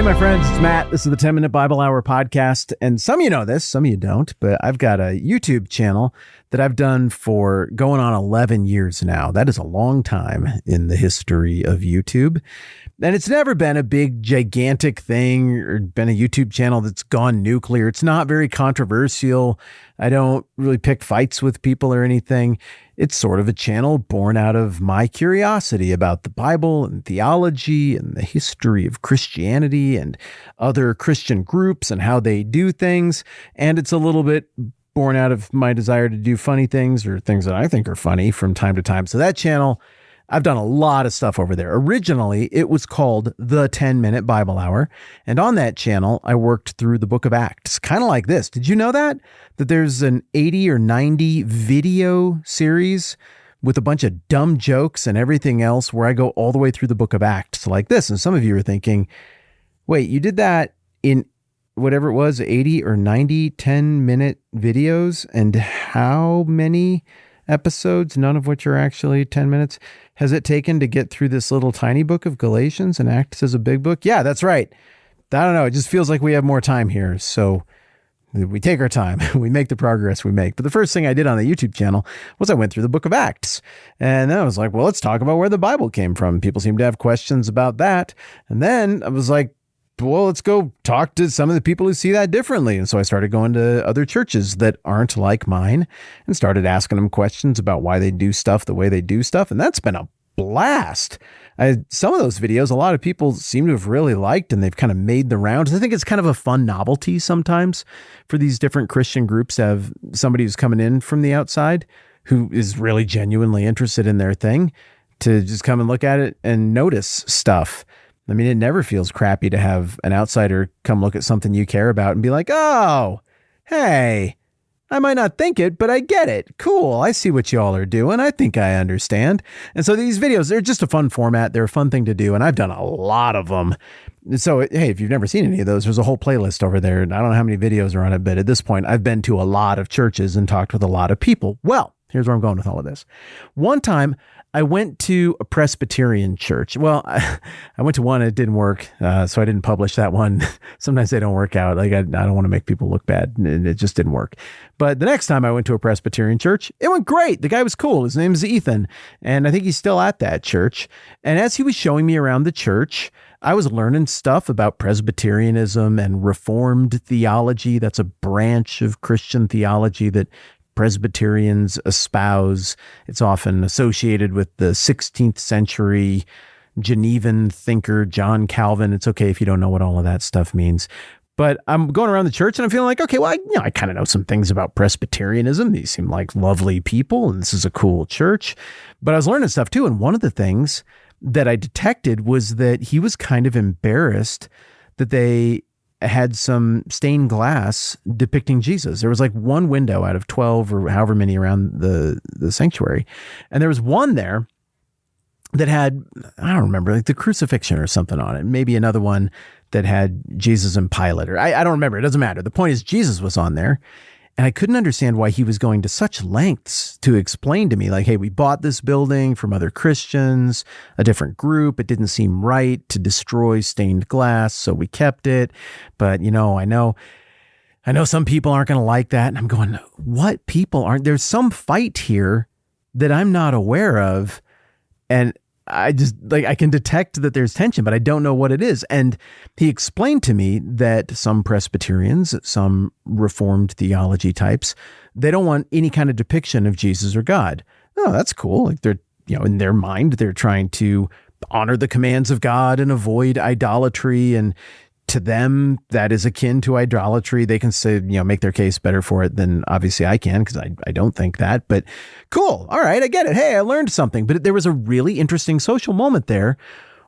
Hey, my friends, it's Matt. This is the 10-Minute Bible Hour podcast. And some of you know this, some of you don't, but I've got a YouTube channel that I've done for going on 11 years now. That is a long time in the history of YouTube. And it's never been a big, gigantic thing or been a YouTube channel that's gone nuclear. It's not very controversial. I don't really pick fights with people or anything. It's sort of a channel born out of my curiosity about the Bible and theology and the history of Christianity and other Christian groups and how they do things. And it's a little bit born out of my desire to do funny things or things that I think are funny from time to time. So that channel, I've done a lot of stuff over there. Originally, it was called the 10-Minute Bible Hour. And on that channel, I worked through the book of Acts, kind of like this. Did you know that? That there's an 80 or 90 video series with a bunch of dumb jokes and everything else where I go all the way through the book of Acts like this. And some of you are thinking, wait, you did that in whatever it was, 80 or 90 10-minute videos? And how many episodes, none of which are actually 10 minutes, has it taken to get through this little tiny book of Galatians and Acts as a big book? Yeah, that's right. I don't know. It just feels like we have more time here. So we take our time. We make the progress we make. But the first thing I did on the YouTube channel was I went through the book of Acts. And then I was like, well, let's talk about where the Bible came from. People seem to have questions about that. And then I was like, well, let's go talk to some of the people who see that differently. And so I started going to other churches that aren't like mine and started asking them questions about why they do stuff the way they do stuff. And that's been a blast. Some of those videos, a lot of people seem to have really liked, and they've kind of made the rounds. I think it's kind of a fun novelty sometimes for these different Christian groups to have somebody who's coming in from the outside who is really genuinely interested in their thing to just come and look at it and notice stuff. I mean, it never feels crappy to have an outsider come look at something you care about and be like, oh, hey, I might not think it, but I get it. Cool. I see what y'all are doing. I think I understand. And so these videos, they're just a fun format. They're a fun thing to do. And I've done a lot of them. So, hey, if you've never seen any of those, there's a whole playlist over there. And I don't know how many videos are on it, but at this point, I've been to a lot of churches and talked with a lot of people. Well, here's where I'm going with all of this. One time, I went to a Presbyterian church. Well, I went to one, it didn't work, so I didn't publish that one. Sometimes they don't work out. Like I don't want to make people look bad, and it just didn't work. But the next time I went to a Presbyterian church, it went great. The guy was cool. His name is Ethan, and I think he's still at that church. And as he was showing me around the church, I was learning stuff about Presbyterianism and Reformed theology. That's a branch of Christian theology that Presbyterians espouse. It's often associated with the 16th century Genevan thinker, John Calvin. It's okay if you don't know what all of that stuff means. But I'm going around the church and I'm feeling like, okay, well, I kind of know some things about Presbyterianism. These seem like lovely people and this is a cool church. But I was learning stuff too. And one of the things that I detected was that he was kind of embarrassed that they had some stained glass depicting Jesus. There was like one window out of 12 or however many around the sanctuary. And there was one there that had, I don't remember, like the crucifixion or something on it. Maybe another one that had Jesus and Pilate, or I don't remember. It doesn't matter. The point is Jesus was on there. And I couldn't understand why he was going to such lengths to explain to me, like, hey, we bought this building from other Christians, a different group. It didn't seem right to destroy stained glass, so we kept it. But, I know some people aren't going to like that. And I'm going, what people aren't? There's some fight here that I'm not aware of. And I just I can detect that there's tension, but I don't know what it is. And he explained to me that some Presbyterians, some Reformed theology types, they don't want any kind of depiction of Jesus or God. Oh, that's cool. Like they're, in their mind, they're trying to honor the commands of God and avoid idolatry. And to them, that is akin to idolatry. They can say, make their case better for it than obviously I can, because I don't think that. But cool. All right, I get it. Hey, I learned something. But there was a really interesting social moment there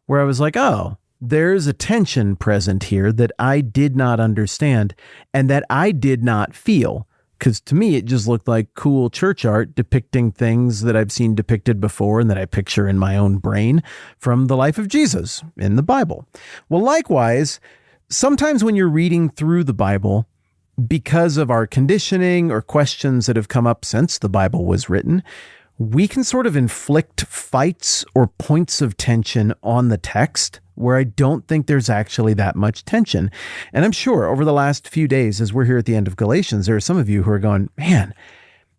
where I was like, oh, there's a tension present here that I did not understand and that I did not feel. Because to me, it just looked like cool church art depicting things that I've seen depicted before and that I picture in my own brain from the life of Jesus in the Bible. Well, likewise, sometimes when you're reading through the Bible, because of our conditioning or questions that have come up since the Bible was written, we can sort of inflict fights or points of tension on the text where I don't think there's actually that much tension. And I'm sure over the last few days, as we're here at the end of Galatians, there are some of you who are going, man,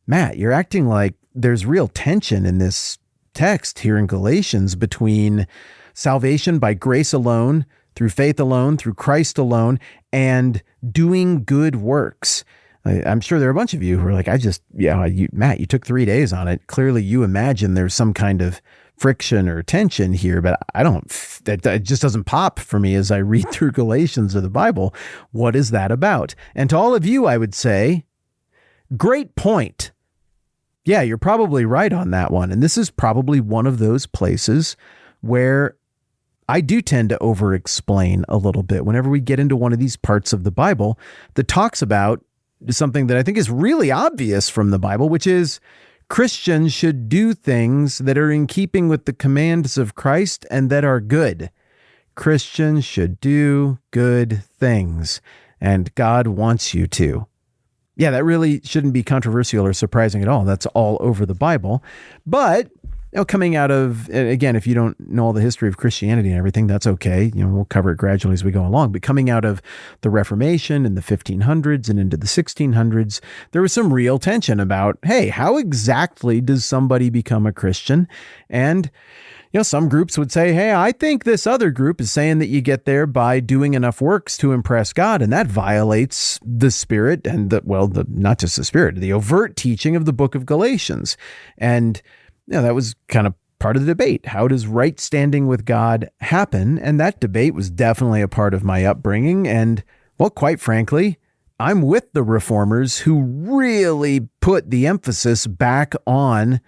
Matt, you're acting like there's real tension in this text here in Galatians between salvation by grace alone, through faith alone, through Christ alone, and doing good works. I'm sure there are a bunch of you who are like, Matt, you took 3 days on it. Clearly you imagine there's some kind of friction or tension here, but it just doesn't pop for me as I read through Galatians or the Bible. What is that about? And to all of you, I would say, great point. Yeah, you're probably right on that one. And this is probably one of those places where I do tend to over-explain a little bit whenever we get into one of these parts of the Bible that talks about something that I think is really obvious from the Bible, which is Christians should do things that are in keeping with the commands of Christ and that are good. Christians should do good things, and God wants you to. Yeah, that really shouldn't be controversial or surprising at all. That's all over the Bible. But coming out of, again, if you don't know all the history of Christianity and everything, that's okay. We'll cover it gradually as we go along. But coming out of the Reformation in the 1500s and into the 1600s, there was some real tension about, hey, how exactly does somebody become a Christian? And some groups would say, hey, I think this other group is saying that you get there by doing enough works to impress God, and that violates the spirit and not just the spirit, the overt teaching of the book of Galatians. And that was kind of part of the debate. How does right standing with God happen? And that debate was definitely a part of my upbringing. And, quite frankly, I'm with the reformers who really put the emphasis back on,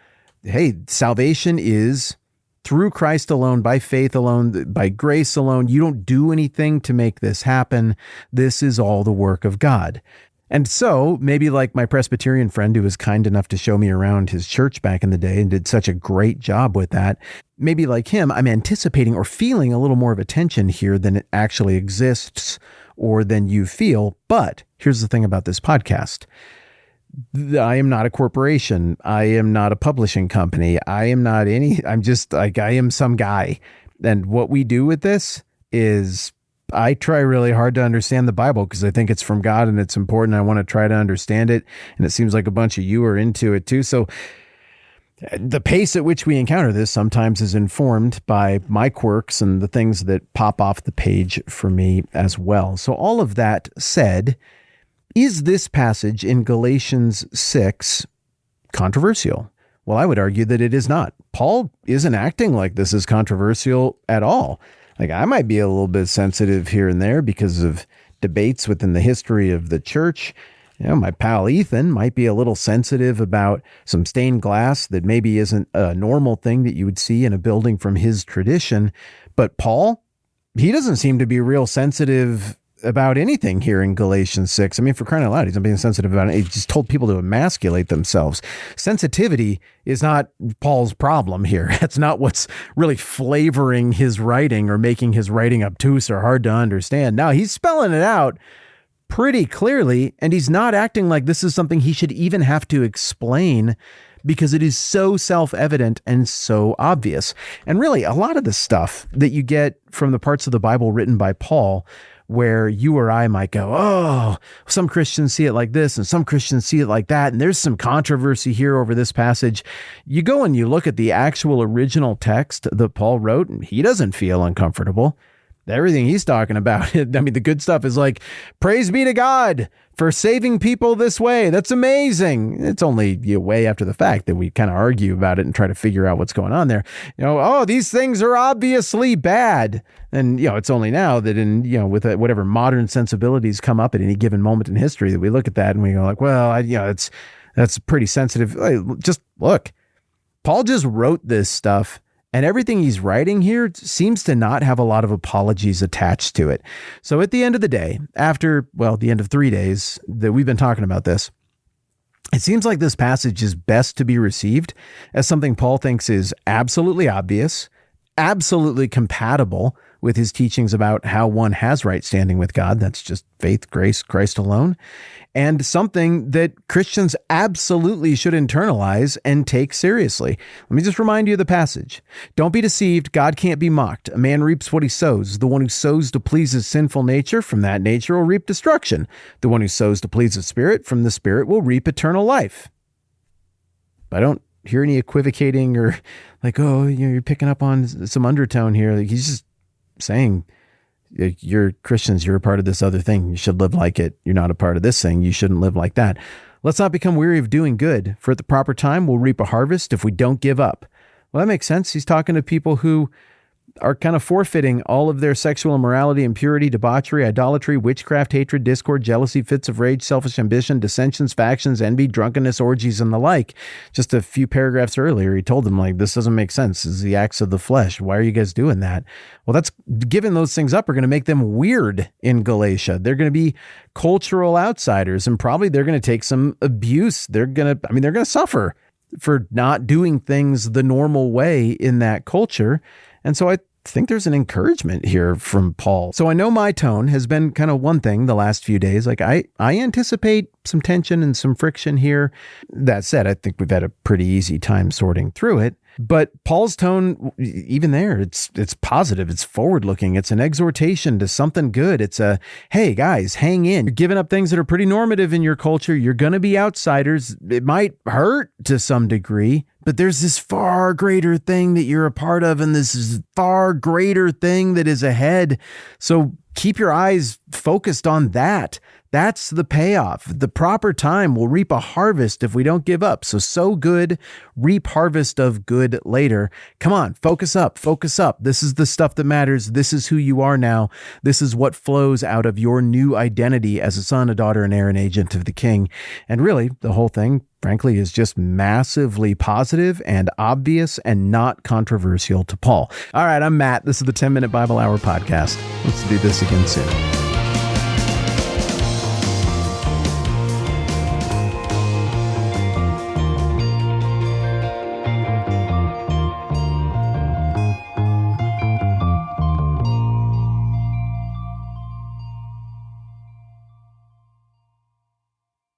hey, salvation is through Christ alone, by faith alone, by grace alone. You don't do anything to make this happen. This is all the work of God. And so maybe like my Presbyterian friend who was kind enough to show me around his church back in the day and did such a great job with that, maybe like him, I'm anticipating or feeling a little more of a tension here than it actually exists or than you feel. But here's the thing about this podcast. I am not a corporation. I am not a publishing company. I'm just like, I am some guy. And what we do with this is I try really hard to understand the Bible because I think it's from God and it's important. I want to try to understand it. And it seems like a bunch of you are into it too. So the pace at which we encounter this sometimes is informed by my quirks and the things that pop off the page for me as well. So all of that said, is this passage in Galatians 6 controversial? Well, I would argue that it is not. Paul isn't acting like this is controversial at all. Like, I might be a little bit sensitive here and there because of debates within the history of the church. My pal Ethan might be a little sensitive about some stained glass that maybe isn't a normal thing that you would see in a building from his tradition. But Paul, he doesn't seem to be real sensitive about anything here in Galatians 6. I mean, for crying out loud, he's not being sensitive about it. He just told people to emasculate themselves. Sensitivity is not Paul's problem here. That's not what's really flavoring his writing or making his writing obtuse or hard to understand. Now, he's spelling it out pretty clearly, and he's not acting like this is something he should even have to explain because it is so self-evident and so obvious. And really, a lot of the stuff that you get from the parts of the Bible written by Paul where you or I might go, oh, some Christians see it like this and some Christians see it like that, and there's some controversy here over this passage. You go and you look at the actual original text that Paul wrote, and he doesn't feel uncomfortable. Everything he's talking about, I mean, the good stuff is like, praise be to God for saving people this way. That's amazing. It's only way after the fact that we kind of argue about it and try to figure out what's going on there. These things are obviously bad. And, it's only now that with whatever modern sensibilities come up at any given moment in history that we look at that and we go like, well, that's pretty sensitive. Just look, Paul just wrote this stuff. And everything he's writing here seems to not have a lot of apologies attached to it. So at the end of the day, after, the end of 3 days that we've been talking about this, it seems like this passage is best to be received as something Paul thinks is absolutely obvious, absolutely compatible with his teachings about how one has right standing with God. That's just faith, grace, Christ alone. And something that Christians absolutely should internalize and take seriously. Let me just remind you of the passage. Don't be deceived. God can't be mocked. A man reaps what he sows. The one who sows to please his sinful nature, from that nature will reap destruction. The one who sows to please the Spirit, from the Spirit will reap eternal life. I don't hear any equivocating or like, oh, you're picking up on some undertone here. Like, he's just saying, you're Christians, you're a part of this other thing. You should live like it. You're not a part of this thing. You shouldn't live like that. Let's not become weary of doing good, for at the proper time we'll reap a harvest if we don't give up. Well, that makes sense. He's talking to people who are kind of forfeiting all of their sexual immorality, impurity, debauchery, idolatry, witchcraft, hatred, discord, jealousy, fits of rage, selfish ambition, dissensions, factions, envy, drunkenness, orgies, and the like. Just a few paragraphs earlier, he told them, like, this doesn't make sense. This is the acts of the flesh. Why are you guys doing that? Well, that's giving those things up are going to make them weird in Galatia. They're going to be cultural outsiders, and probably they're going to take some abuse. They're going to suffer for not doing things the normal way in that culture. And so I think there's an encouragement here from Paul. So I know my tone has been kind of one thing the last few days. Like I anticipate some tension and some friction here. That said, I think we've had a pretty easy time sorting through it. But Paul's tone, even there, it's positive. It's forward-looking. It's an exhortation to something good. It's a, hey, guys, hang in. You're giving up things that are pretty normative in your culture. You're going to be outsiders. It might hurt to some degree, but there's this far greater thing that you're a part of, and this is far greater thing that is ahead. So keep your eyes focused on that. That's the payoff. The proper time will reap a harvest if we don't give up. So sow good, reap harvest of good later. Come on, focus up, focus up. This is the stuff that matters. This is who you are now. This is what flows out of your new identity as a son, a daughter, an heir, an agent of the King. And really, the whole thing, frankly, is just massively positive and obvious and not controversial to Paul. All right, I'm Matt. This is the 10-Minute Bible Hour podcast. Let's do this again soon.